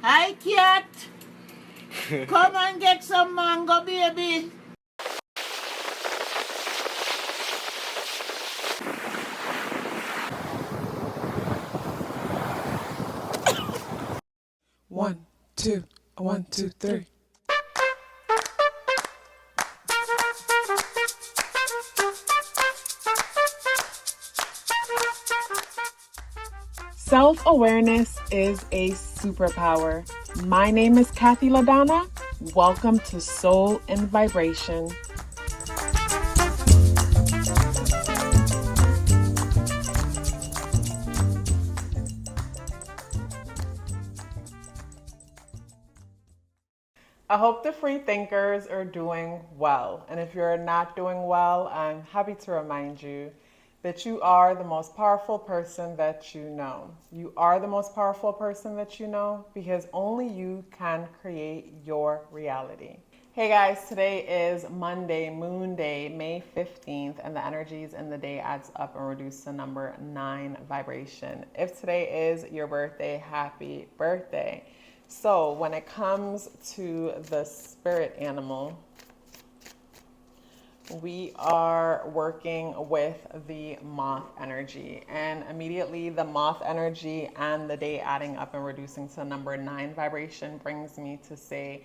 Hi, cat. Come and get some mango, baby. One, two, 1, 2, 3. Self-awareness is a superpower. My name is KathyLaDonna. Welcome to Soul and Vibration. I hope the free thinkers are doing well. And if you're not doing well, I'm happy to remind you that you are the most powerful person that you know. You are the most powerful person that you know because only you can create your reality. Hey guys, today is Monday, Moon Day, May 15th, and the energies in the day adds up and reduce to number 9 vibration. If today is your birthday, happy birthday. So when it comes to the spirit animal, we are working with the moth energy, and immediately the moth energy and the day adding up and reducing to number 9 vibration brings me to say,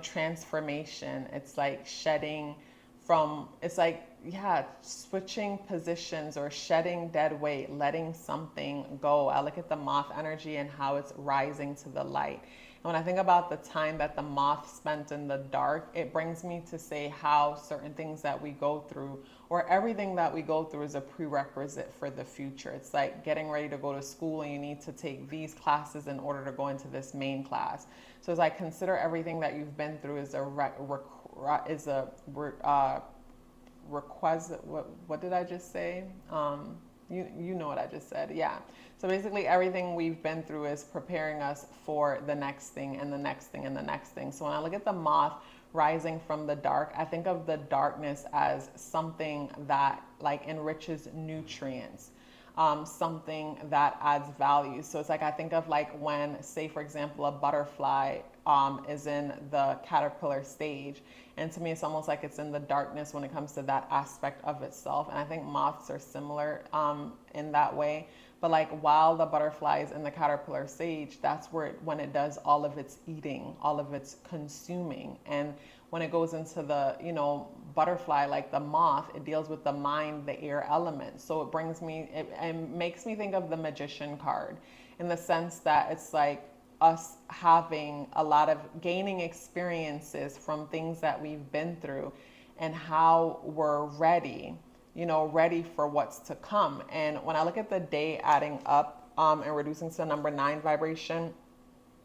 transformation. It's like shedding switching positions or shedding dead weight, letting something go. I look at the moth energy and how it's rising to the light. And when I think about the time that the moth spent in the dark, it brings me to say how certain things that we go through, or everything that we go through, is a prerequisite for the future. It's like getting ready to go to school and you need to take these classes in order to go into this main class. So as I consider everything that you've been through is a requisite. What did I just say? You know what I just said. Yeah. So basically everything we've been through is preparing us for the next thing and the next thing and the next thing. So when I look at the moth rising from the dark, I think of the darkness as something that like enriches nutrients. Something that adds value. So it's like I think of like when, say for example, a butterfly is in the caterpillar stage, and to me it's almost like it's in the darkness when it comes to that aspect of itself. And I think moths are similar in that way. But like while the butterfly is in the caterpillar stage, that's where when it does all of its eating, all of its consuming. And when it goes into the, butterfly, like the moth, it deals with the mind, the air element. So it makes me think of the magician card in the sense that it's like us having a lot of gaining experiences from things that we've been through and how we're ready for what's to come. And when I look at the day adding up and reducing to number 9 vibration,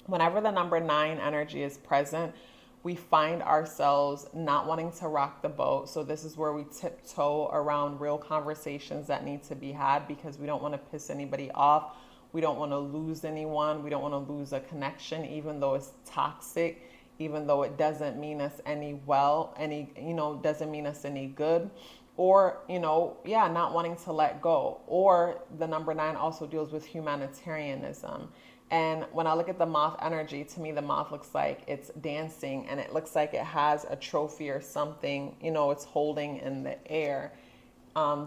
whenever the number 9 energy is present, we find ourselves not wanting to rock the boat. So this is where we tiptoe around real conversations that need to be had because we don't want to piss anybody off. We don't want to lose anyone. We don't want to lose a connection, even though it's toxic, even though it doesn't mean us doesn't mean us any good. Or, not wanting to let go. Or the number 9 also deals with humanitarianism. And when I look at the moth energy, to me, the moth looks like it's dancing and it looks like it has a trophy or something, it's holding in the air.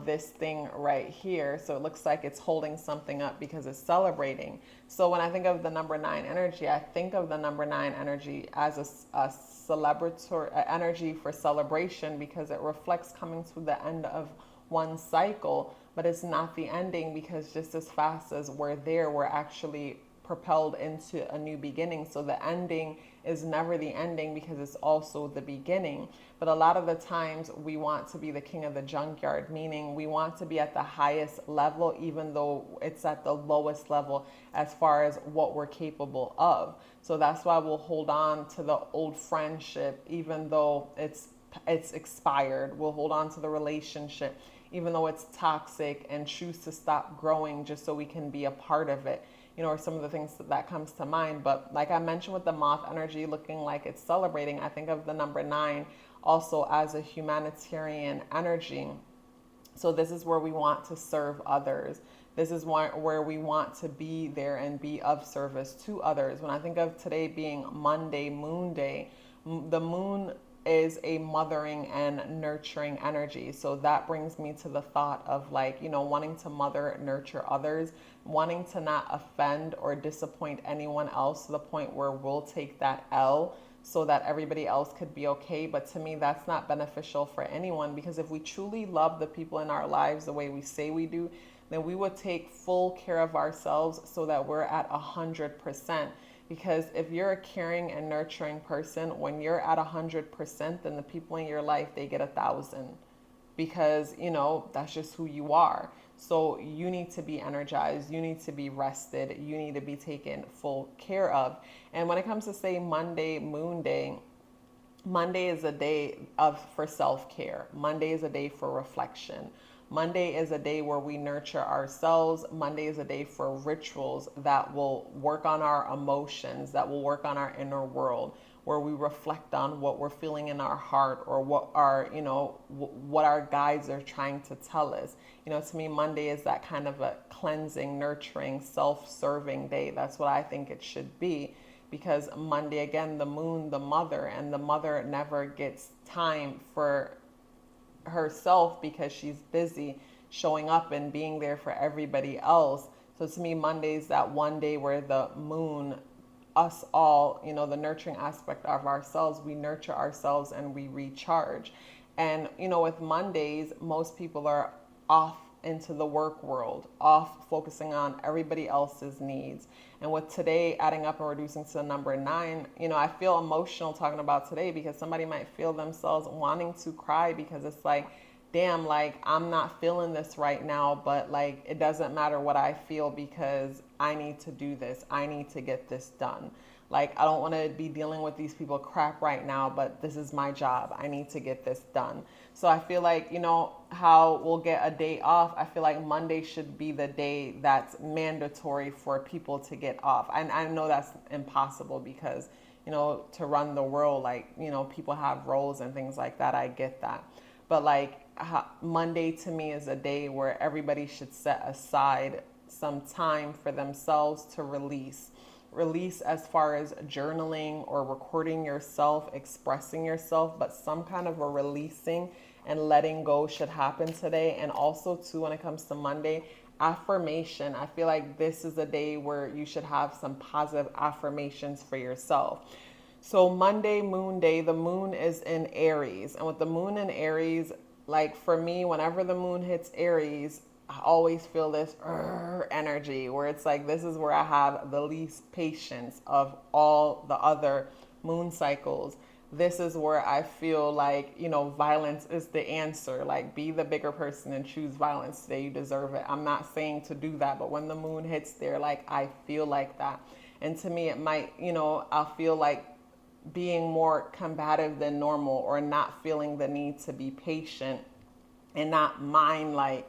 This thing right here. So it looks like it's holding something up because it's celebrating. So when I think of the number 9 energy, I think of the number 9 energy as a celebratory energy for celebration because it reflects coming to the end of one cycle, but it's not the ending because just as fast as we're there, we're actually propelled into a new beginning. So the ending is never the ending because it's also the beginning. But a lot of the times we want to be the king of the junkyard, meaning we want to be at the highest level even though it's at the lowest level as far as what we're capable of. So that's why we'll hold on to the old friendship even though it's expired. We'll hold on to the relationship even though it's toxic and choose to stop growing just so we can be a part of it. Or some of the things that comes to mind. But like I mentioned with the moth energy looking like it's celebrating, I think of the number 9 also as a humanitarian energy. So this is where we want to serve others. This is where we want to be there and be of service to others. When I think of today being Monday, Moon Day, the moon is a mothering and nurturing energy. So that brings me to the thought of like, wanting to mother, nurture others, wanting to not offend or disappoint anyone else to the point where we'll take that L so that everybody else could be okay. But to me, that's not beneficial for anyone, because if we truly love the people in our lives the way we say we do, then we would take full care of ourselves so that we're at 100%. Because if you're a caring and nurturing person, when you're at 100%, then the people in your life, they get 1,000, because, that's just who you are. So you need to be energized. You need to be rested. You need to be taken full care of. And when it comes to, say, Monday, Moon Day, Monday is a day for self-care. Monday is a day for reflection. Monday is a day where we nurture ourselves. Monday is a day for rituals that will work on our emotions, that will work on our inner world, where we reflect on what we're feeling in our heart, or what our guides are trying to tell us. To me, Monday is that kind of a cleansing, nurturing, self-serving day. That's what I think it should be, because Monday, again, the moon, the mother, and the mother never gets time for herself because she's busy showing up and being there for everybody else. So to me, Monday is that one day where the moon, us all, the nurturing aspect of ourselves, we nurture ourselves and we recharge. And, with Mondays, most people are off into the work world, off focusing on everybody else's needs. And with today adding up and reducing to the number 9, I feel emotional talking about today, because somebody might feel themselves wanting to cry, because it's like, damn, like, I'm not feeling this right now, but like, it doesn't matter what I feel, because I need to do this. I need to get this done. Like, I don't want to be dealing with these people crap right now, but this is my job. I need to get this done. So I feel like, how we'll get a day off. I feel like Monday should be the day that's mandatory for people to get off. And I know that's impossible, because, to run the world, like, people have roles and things like that. I get that. But like, Monday to me is a day where everybody should set aside some time for themselves to release as far as journaling or recording yourself, expressing yourself, but some kind of a releasing and letting go should happen today. And also too, when it comes to Monday, affirmation. I feel like this is a day where you should have some positive affirmations for yourself. So Monday, Moon Day, the moon is in Aries. And with the moon in Aries, like for me, whenever the moon hits Aries, I always feel this energy where it's like, this is where I have the least patience of all the other moon cycles. This is where I feel like, violence is the answer. Like, be the bigger person and choose violence today. You deserve it. I'm not saying to do that, but when the moon hits there, like, I feel like that. And to me, it might, I'll feel like being more combative than normal, or not feeling the need to be patient and not mind, like,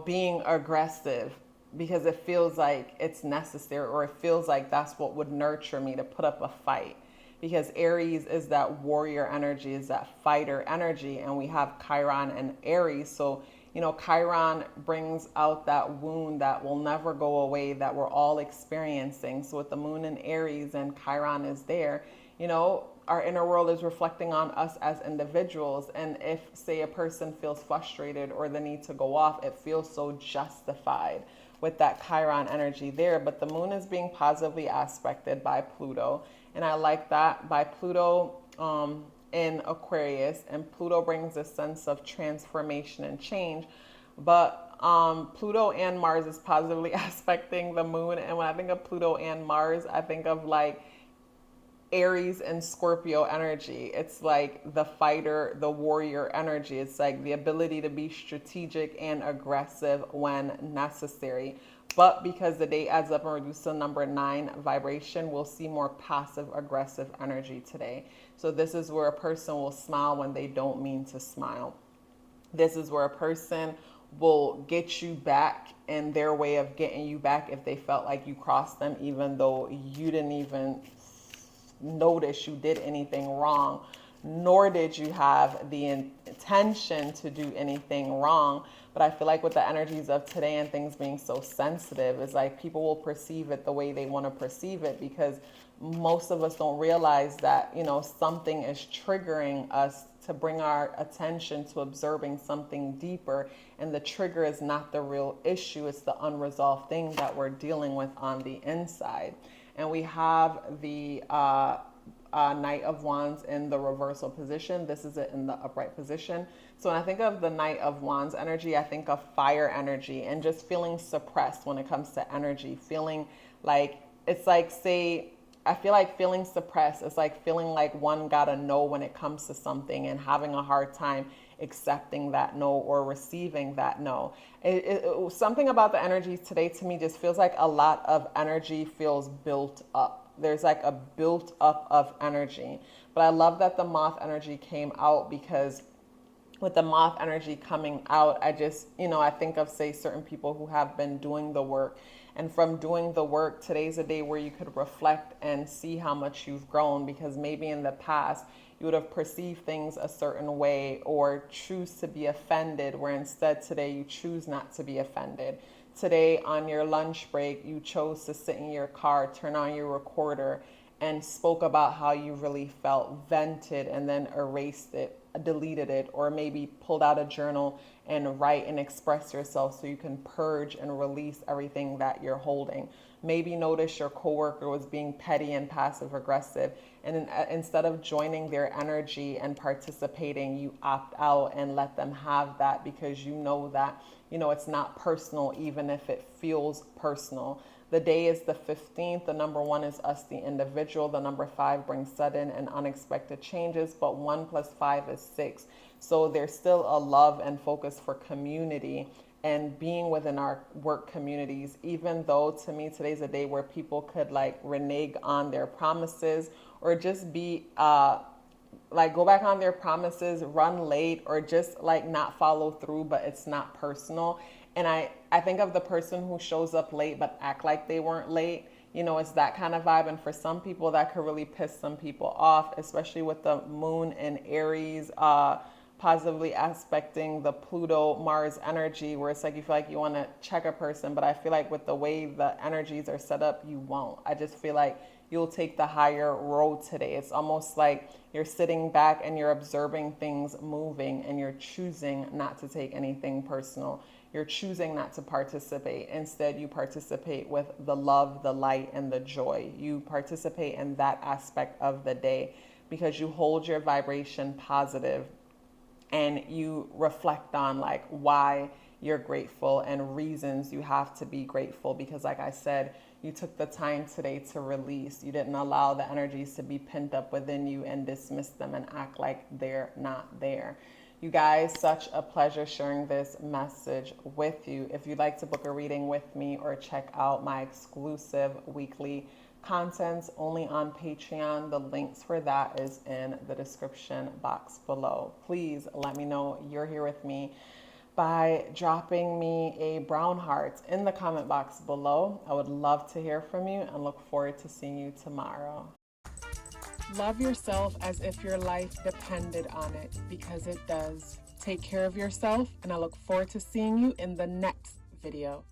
being aggressive, because it feels like it's necessary, or it feels like that's what would nurture me to put up a fight. Because Aries is that warrior energy, is that fighter energy, and we have Chiron and Aries. So, Chiron brings out that wound that will never go away, that we're all experiencing. So with the moon in Aries and Chiron is there, our inner world is reflecting on us as individuals. And if, say, a person feels frustrated or the need to go off, it feels so justified with that Chiron energy there. But the moon is being positively aspected by Pluto. And I like that, by Pluto in Aquarius. And Pluto brings a sense of transformation and change. But Pluto and Mars is positively aspecting the moon. And when I think of Pluto and Mars, I think of like Aries and Scorpio energy. It's like the fighter, the warrior energy. It's like the ability to be strategic and aggressive when necessary. But because the day adds up and reduces to number 9 vibration, we'll see more passive aggressive energy today. So this is where a person will smile when they don't mean to smile. This is where a person will get you back in their way of getting you back if they felt like you crossed them, even though you didn't even notice you did anything wrong, nor did you have the intention to do anything wrong. But I feel like with the energies of today and things being so sensitive, it's like people will perceive it the way they want to perceive it, because most of us don't realize that, you know, something is triggering us to bring our attention to observing something deeper. And the trigger is not the real issue. It's the unresolved thing that we're dealing with on the inside. And we have the Knight of Wands in the reversal position. This is it in the upright position. So when I think of the Knight of Wands energy, I think of fire energy and just feeling suppressed when it comes to energy. Feeling like, it's like, say, I feel like feeling suppressed. It's like feeling like one gotta know when it comes to something and having a hard time accepting that no or receiving that no. Something about the energies today to me just feels like a lot of energy feels built up. There's like a built up of energy. But I love that the moth energy came out, because with the moth energy coming out, I just, you know, I think of, say, certain people who have been doing the work. And from doing the work, today's a day where you could reflect and see how much you've grown, because maybe in the past you would have perceived things a certain way or choose to be offended, where instead today you choose not to be offended. Today on your lunch break, you chose to sit in your car, turn on your recorder, and spoke about how you really felt, vented, and then erased it, deleted it, or maybe pulled out a journal and write and express yourself so you can purge and release everything that you're holding. Maybe notice your coworker was being petty and passive aggressive, and instead of joining their energy and participating, you opt out and let them have that, because you know that, you know, it's not personal, even if it feels personal. The day is the 15th. The number 1 is us, the individual. The number 5 brings sudden and unexpected changes, but 1 + 5 is 6. So there's still a love and focus for community and being within our work communities, even though to me today's a day where people could like renege on their promises, or just be like go back on their promises, run late, or just like not follow through, but it's not personal. And I think of the person who shows up late but act like they weren't late. You know, it's that kind of vibe. And for some people, that could really piss some people off, especially with the moon in Aries, positively aspecting the Pluto-Mars energy, where it's like you feel like you want to check a person, but I feel like with the way the energies are set up, you won't. I just feel like you'll take the higher road today. It's almost like you're sitting back and you're observing things moving, and you're choosing not to take anything personal. You're choosing not to participate. Instead, you participate with the love, the light, and the joy. You participate in that aspect of the day because you hold your vibration positive, and you reflect on like why you're grateful and reasons you have to be grateful. Because like I said, you took the time today to release. You didn't allow the energies to be pent up within you and dismiss them and act like they're not there. You guys, such a pleasure sharing this message with you. If you'd like to book a reading with me or check out my exclusive weekly contents only on Patreon, the links for that is in the description box below. Please let me know you're here with me by dropping me a brown heart in the comment box below. I would love to hear from you and look forward to seeing you tomorrow. Love yourself as if your life depended on it, because it does. Take care of yourself, and I look forward to seeing you in the next video.